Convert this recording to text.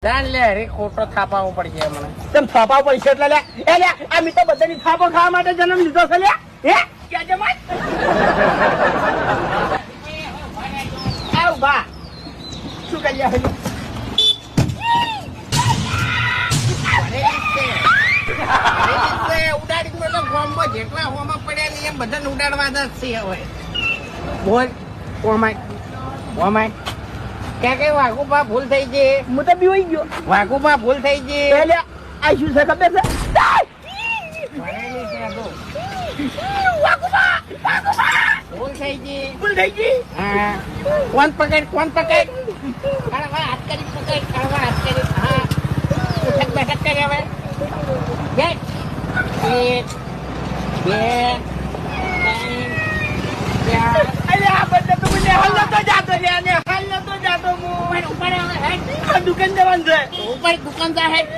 ચાલ લે અરે ખોટો થાપાવો પડશે મને. તેમ થાપા પૈસા એટલે લે એ લે આ મી તો બધાની થાપો ખાવા માટે જન્મ લીધો છે લે હે ક્યાં જમાય આવ બા શું કર્યા હે ઉડાડી તો ગોમમાં જેટલા હોમાં પડ્યા ને એમ બધાને ઉડાડવા જ છે હવે. બોલ ઓમાય ક્યાં કઈ વાઘુબા ભૂલ થઈ ગઈ. હું તો બીવાઈ ગયો વાઘુબા ભૂલ થઈ ગઈ. એ લે આ શું છે ખબર છે ભણેલી છે તો. ભૂલ થઈ ગઈ. ભૂલ થઈ ગઈ હા કોણ પકડ કડવા હાથ કરી પકડ કડવા હાથ કરી. હા ઉઠક બેઠક કરી હવે. એક બે ત્રણ ચાર. અલે આ બધા તો મને હાલ નતો જાતો લે અને હાલ નતો જાતો હું ઉપર હવે હેડ. દુકાન જવાનું છે ઉપર દુકાનદાર હેડ.